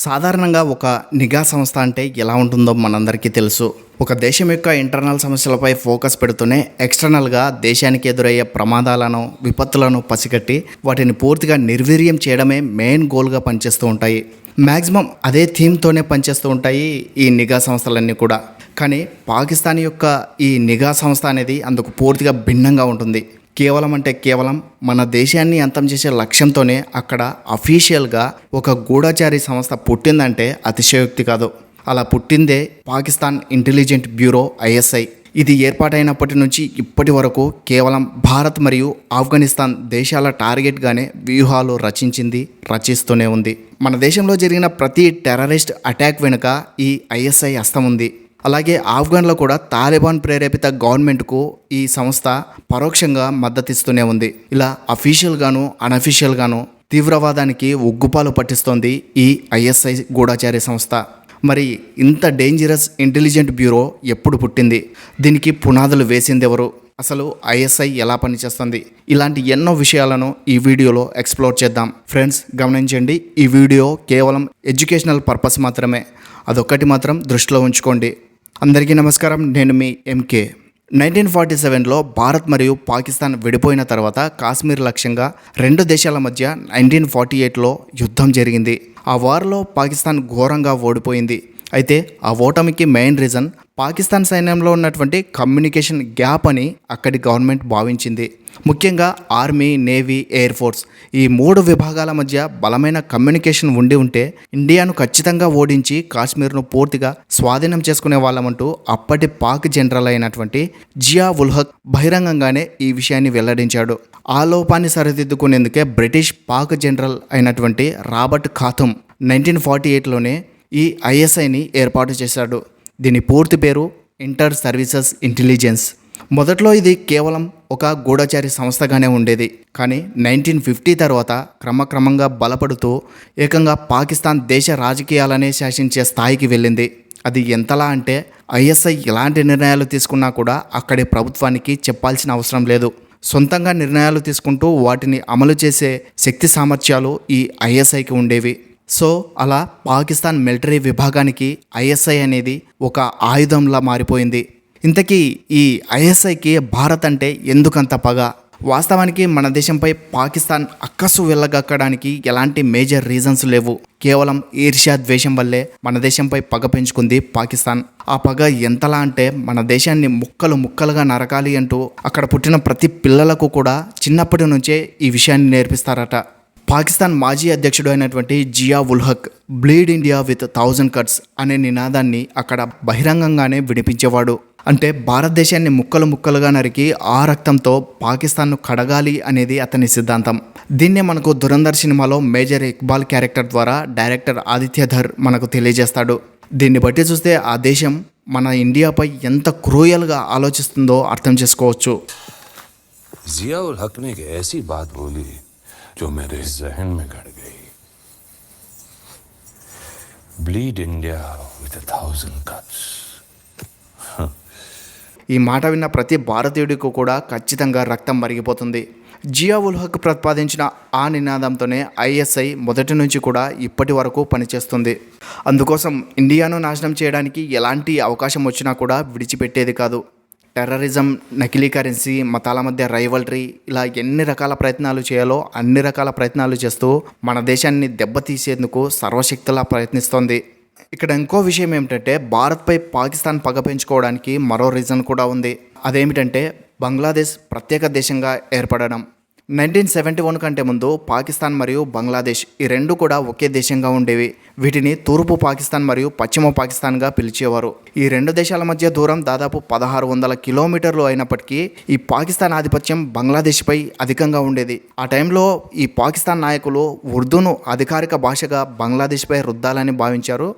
సాధారణంగా ఒక నిఘా సంస్థ అంటే ఎలా ఉంటుందో మనందరికీ తెలుసు. ఒక దేశం యొక్క ఇంటర్నల్ సమస్యలపై ఫోకస్ పెడుతూనే ఎక్స్టర్నల్గా దేశానికి ఎదురయ్యే ప్రమాదాలను, విపత్తులను పసిగట్టి వాటిని పూర్తిగా నిర్వీర్యం చేయడమే మెయిన్ గోల్గా పనిచేస్తూ ఉంటాయి. మ్యాక్సిమం అదే థీమ్తోనే పనిచేస్తూ ఉంటాయి ఈ నిఘా సంస్థలన్నీ కూడా. కానీ పాకిస్తాన్ యొక్క ఈ నిఘా సంస్థ అనేది అందుకు పూర్తిగా భిన్నంగా ఉంటుంది. కేవలం మన దేశాన్ని అంతం చేసే లక్ష్యంతోనే అక్కడ అఫీషియల్గా ఒక గూఢచారి సంస్థ పుట్టిందంటే అతిశయోక్తి కాదు. అలా పుట్టిందే పాకిస్తాన్ ఇంటెలిజెంట్ బ్యూరో ISI. ఇది ఏర్పాటైనప్పటి నుంచి ఇప్పటి వరకు కేవలం భారత్ మరియు ఆఫ్ఘనిస్తాన్ దేశాల టార్గెట్గానే వ్యూహాలు రచిస్తూనే ఉంది. మన దేశంలో జరిగిన ప్రతి టెర్రరిస్ట్ అటాక్ వెనుక ఈ ISI హస్తం ఉంది. అలాగే ఆఫ్ఘన్లో కూడా తాలిబాన్ ప్రేరేపిత గవర్నమెంట్కు ఈ సంస్థ పరోక్షంగా మద్దతిస్తూనే ఉంది. ఇలా అఫీషియల్గాను అనఫీషియల్గాను తీవ్రవాదానికి ఉగ్గుపాలు పట్టిస్తోంది ఈ ISI గూఢచారి సంస్థ. మరి ఇంత డేంజరస్ ఇంటెలిజెంట్ బ్యూరో ఎప్పుడు పుట్టింది? దీనికి పునాదులు వేసింది ఎవరు? అసలు ISI ఎలా పనిచేస్తుంది? ఇలాంటి ఎన్నో విషయాలను ఈ వీడియోలో ఎక్స్ప్లోర్ చేద్దాం. ఫ్రెండ్స్ గమనించండి, ఈ వీడియో కేవలం ఎడ్యుకేషనల్ పర్పస్ మాత్రమే. అదొక్కటి మాత్రం దృష్టిలో ఉంచుకోండి. అందరికీ నమస్కారం, నేను మీ MK. 1947లో భారత్ మరియు పాకిస్తాన్ విడిపోయిన తర్వాత కాశ్మీర్ లక్ష్యంగా రెండు దేశాల మధ్య 1948లో యుద్ధం జరిగింది. ఆ వార్లో పాకిస్తాన్ ఘోరంగా ఓడిపోయింది. అయితే ఆ ఓటమికి మెయిన్ రీజన్ పాకిస్తాన్ సైన్యంలో ఉన్నటువంటి కమ్యూనికేషన్ గ్యాప్ అని అక్కడి గవర్నమెంట్ భావించింది. ముఖ్యంగా ఆర్మీ, నేవీ, ఎయిర్ ఫోర్స్ ఈ మూడు విభాగాల మధ్య బలమైన కమ్యూనికేషన్ ఉంటే ఇండియాను ఖచ్చితంగా ఓడించి కాశ్మీర్ను పూర్తిగా స్వాధీనం చేసుకునే వాళ్ళమంటూ అప్పటి పాక్ జనరల్ అయినటువంటి జియా ఉల్ హక్ బహిరంగంగానే ఈ విషయాన్ని వెల్లడించాడు. ఆ లోపాన్ని సరిదిద్దుకునేందుకే బ్రిటిష్ పాక్ జనరల్ అయినటువంటి రాబర్ట్ ఖాతుమ్ 1948లోనే ఈ ISIని ఏర్పాటు చేశాడు. దీని పూర్తి పేరు ఇంటర్ సర్వీసెస్ ఇంటెలిజెన్స్. మొదట్లో ఇది కేవలం ఒక గూఢచారి సంస్థగానే ఉండేది. కానీ 1950 తర్వాత క్రమక్రమంగా బలపడుతూ ఏకంగా పాకిస్తాన్ దేశ రాజకీయాలనే శాసించే స్థాయికి వెళ్ళింది. అది ఎంతలా అంటే ISI ఎలాంటి నిర్ణయాలు తీసుకున్నా కూడా అక్కడి ప్రభుత్వానికి చెప్పాల్సిన అవసరం లేదు. సొంతంగా నిర్ణయాలు తీసుకుంటూ వాటిని అమలు చేసే శక్తి సామర్థ్యాలు ఈ ISIకి ఉండేవి. సో అలా పాకిస్తాన్ మిలిటరీ విభాగానికి ISI అనేది ఒక ఆయుధంలా మారిపోయింది. ఇంతకీ ఈ ISIకి భారత్ అంటే ఎందుకంత పగ? వాస్తవానికి మన దేశంపై పాకిస్తాన్ అక్కసు వెళ్ళగక్కడానికి ఎలాంటి మేజర్ రీజన్స్ లేవు. కేవలం ఈర్ష్యా ద్వేషం వల్లే మన దేశంపై పగ పెంచుకుంది పాకిస్తాన్. ఆ పగ ఎంతలా అంటే మన దేశాన్ని ముక్కలు ముక్కలుగా నరకాలి అంటూ అక్కడ పుట్టిన ప్రతి పిల్లలకు కూడా చిన్నప్పటి నుంచే ఈ విషయాన్ని నేర్పిస్తారట. పాకిస్తాన్ మాజీ అధ్యక్షుడు అయినటువంటి Zia ul Haq bleed India with 1000 cuts అనే నినాదాన్ని అక్కడ బహిరంగంగానే వినిపించేవాడు. అంటే భారతదేశాన్ని ముక్కలు ముక్కలుగా నరికి ఆ రక్తంతో పాకిస్తాన్ను కడగాలి అనేది అతని సిద్ధాంతం. దీన్నే మనకు దురంధర్ సినిమాలో మేజర్ ఇక్బాల్ క్యారెక్టర్ ద్వారా డైరెక్టర్ ఆదిత్య ధర్ మనకు తెలియజేస్తాడు. దీన్ని బట్టి చూస్తే ఆ దేశం మన ఇండియాపై ఎంత క్రూయల్గా ఆలోచిస్తుందో అర్థం చేసుకోవచ్చు. जिया उल हक ने एक ऐसी बात बोली जो मेरे जहन में गड़ गई. Bleed India with 1000 cuts. ఈ మాట విన్న ప్రతి భారతీయుడికి కూడా ఖచ్చితంగా రక్తం మరిగిపోతుంది. జియా ఉల్ హక్ ప్రతిపాదించిన ఆ నినాదంతోనే ISI మొదటి నుంచి కూడా ఇప్పటి వరకు పనిచేస్తుంది. అందుకోసం ఇండియాను నాశనం చేయడానికి ఎలాంటి అవకాశం వచ్చినా కూడా విడిచిపెట్టేది కాదు. టెర్రరిజం, నకిలీ కరెన్సీ, మతాల మధ్య రైవల్రీ, ఇలా ఎన్ని రకాల ప్రయత్నాలు చేయాలో అన్ని రకాల ప్రయత్నాలు చేస్తూ మన దేశాన్ని దెబ్బతీసేందుకు సర్వశక్తులా ప్రయత్నిస్తోంది. ఇక్కడ ఇంకో విషయం ఏమిటంటే భారత్పై పాకిస్తాన్ పగ పెంచుకోవడానికి మరో రీజన్ కూడా ఉంది. అదేమిటంటే బంగ్లాదేశ్ ప్రత్యేక దేశంగా ఏర్పడడం. 1971 కంటే ముందు పాకిస్తాన్ మరియు బంగ్లాదేశ్ ఈ రెండు కూడా ఒకే దేశంగా ఉండేవి. వీటిని తూర్పు పాకిస్తాన్ మరియు పశ్చిమ పాకిస్తాన్గా పిలిచేవారు. ఈ రెండు దేశాల మధ్య దూరం దాదాపు 1600 కిలోమీటర్లు అయినప్పటికీ ఈ పాకిస్తాన్ ఆధిపత్యం బంగ్లాదేశ్పై అధికంగా ఉండేది. ఆ టైంలో ఈ పాకిస్తాన్ నాయకులు ఉర్దూను అధికారిక భాషగా బంగ్లాదేశ్పై రుద్దాలని భావించారు.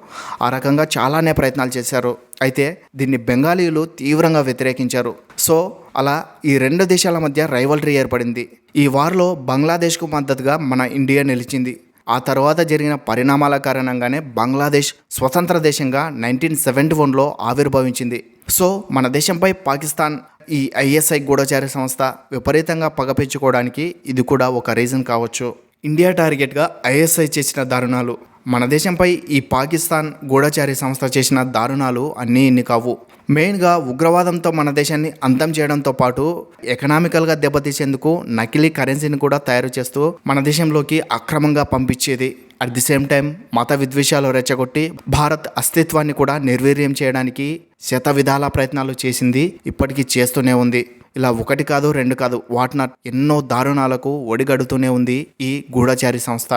ఆ రకంగా చాలానే ప్రయత్నాలు చేశారు. అయితే దీన్ని బెంగాలీలు తీవ్రంగా వ్యతిరేకించారు. సో అలా ఈ రెండు దేశాల మధ్య రైవల్రీ ఏర్పడింది. ఈ వార్లో బంగ్లాదేశ్కు మద్దతుగా మన ఇండియా నిలిచింది. ఆ తర్వాత జరిగిన పరిణామాల కారణంగానే బంగ్లాదేశ్ స్వతంత్ర దేశంగా 1971లో ఆవిర్భవించింది. సో మన దేశంపై పాకిస్తాన్ ఈ ISI గూఢచారి సంస్థ విపరీతంగా పగ పెంచుకోవడానికి ఇది కూడా ఒక రీజన్ కావచ్చు. ఇండియా టార్గెట్గా ISI చేసిన దారుణాలు. మన దేశంపై ఈ పాకిస్తాన్ గూఢచారి సంస్థ చేసిన దారుణాలు అన్నీ ఇన్ని కావు. మెయిన్గా ఉగ్రవాదంతో మన దేశాన్ని అంతం చేయడంతో పాటు ఎకనామికల్గా దెబ్బతీసేందుకు నకిలీ కరెన్సీని కూడా తయారు చేస్తూ మన దేశంలోకి అక్రమంగా పంపించేది. అట్ ది సేమ్ టైం మత విద్వేషాలు రెచ్చగొట్టి భారత్ అస్తిత్వాన్ని కూడా నిర్వీర్యం చేయడానికి శత విధాల ప్రయత్నాలు చేసింది, ఇప్పటికీ చేస్తూనే ఉంది. ఇలా ఒకటి కాదు రెండు కాదు, వాటిన ఎన్నో దారుణాలకు ఒడిగడుతూనే ఉంది ఈ గూఢచారి సంస్థ.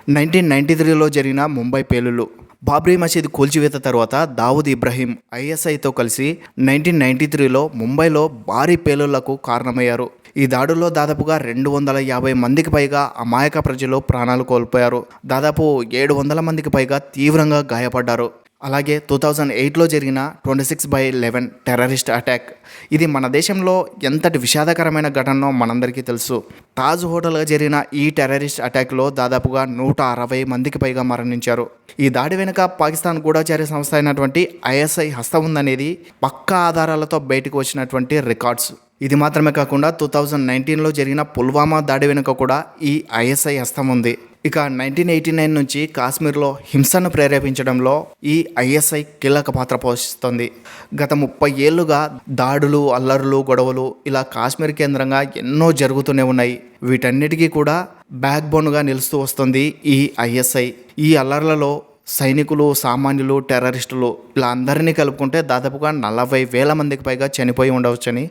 1993లో జరిగిన ముంబై పేలుళ్ళు, బాబ్రీ మసీద్ కూల్చివేత తర్వాత దావూద్ ఇబ్రహీం ఐఎస్ఐతో కలిసి 1993లో ముంబైలో భారీ పేలుళ్లకు కారణమయ్యారు. ఈ దాడుల్లో దాదాపుగా 250 మందికి పైగా అమాయక ప్రజలు ప్రాణాలు కోల్పోయారు. దాదాపు 700 మందికి పైగా తీవ్రంగా గాయపడ్డారు. అలాగే 2008లో జరిగిన 26/11 టెర్రరిస్ట్ అటాక్, ఇది మన దేశంలో ఎంతటి విషాదకరమైన ఘటనో మనందరికీ తెలుసు. తాజ్ హోటల్గా జరిగిన ఈ టెర్రరిస్ట్ అటాక్లో దాదాపుగా 160 మందికి పైగా మరణించారు. ఈ దాడి వెనుక పాకిస్తాన్ గూఢచారి సంస్థ అయినటువంటి ఐఎస్ఐ హస్తం ఉందనేది పక్కా ఆధారాలతో బయటకు వచ్చినటువంటి రికార్డ్స్. ఇది మాత్రమే కాకుండా 2019లో జరిగిన పుల్వామా దాడి వెనుక కూడా ఈ ఐఎస్ఐ హస్తం ఉంది. ఇక 1989 నుంచి కాశ్మీర్లో హింసను ప్రేరేపించడంలో ఈ ఐఎస్ఐ కీలక పాత్ర పోషిస్తోంది. గత 30 ఏళ్లుగా దాడులు, అల్లర్లు, గొడవలు ఇలా కాశ్మీర్ కేంద్రంగా ఎన్నో జరుగుతూనే ఉన్నాయి. వీటన్నిటికీ కూడా బ్యాక్ బోన్గా నిలుస్తూ వస్తుంది ఈ ఐఎస్ఐ. ఈ అల్లర్లలో సైనికులు, సామాన్యులు, టెర్రరిస్టులు ఇలా అందరినీ కలుపుకుంటే దాదాపుగా 40,000 మందికి పైగా చనిపోయి ఉండవచ్చని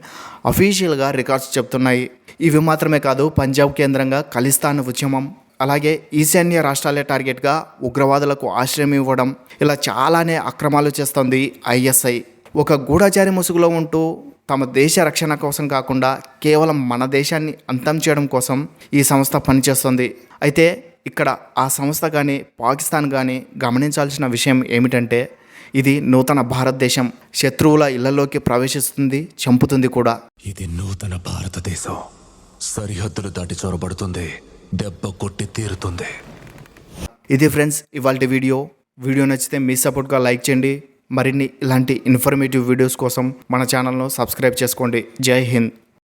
అఫీషియల్గా రికార్డ్స్ చెప్తున్నాయి. ఇవి మాత్రమే కాదు, పంజాబ్ కేంద్రంగా ఖలిస్తాన్ ఉద్యమం, అలాగే ఈశాన్య రాష్ట్రాలే టార్గెట్గా ఉగ్రవాదులకు ఆశ్రయం ఇవ్వడం, ఇలా చాలానే అక్రమాలు చేస్తుంది ఐఎస్ఐ. ఒక గూఢచారి ముసుగులో ఉంటూ తమ దేశ రక్షణ కోసం కాకుండా కేవలం మన దేశాన్ని అంతం చేయడం కోసం ఈ సంస్థ పనిచేస్తుంది. అయితే ఇక్కడ ఆ సంస్థ కానీ పాకిస్తాన్ కానీ గమనించాల్సిన విషయం ఏమిటంటే, ఇది నూతన భారతదేశం. శత్రువుల ఇళ్లలోకి ప్రవేశిస్తుంది, చంపుతుంది కూడా. ఇది నూతన భారతదేశం. సరిహద్దులు దాటి చొరబడుతుంది, దెబ్బ కొట్టి తీరుతుంది. ఇది ఫ్రెండ్స్ ఇవాల్టి వీడియో నచ్చితే మీ సపోర్ట్గా లైక్ చేయండి. మరిన్ని ఇలాంటి ఇన్ఫర్మేటివ్ వీడియోస్ కోసం మన ఛానల్ను సబ్స్క్రైబ్ చేసుకోండి. జై హింద్.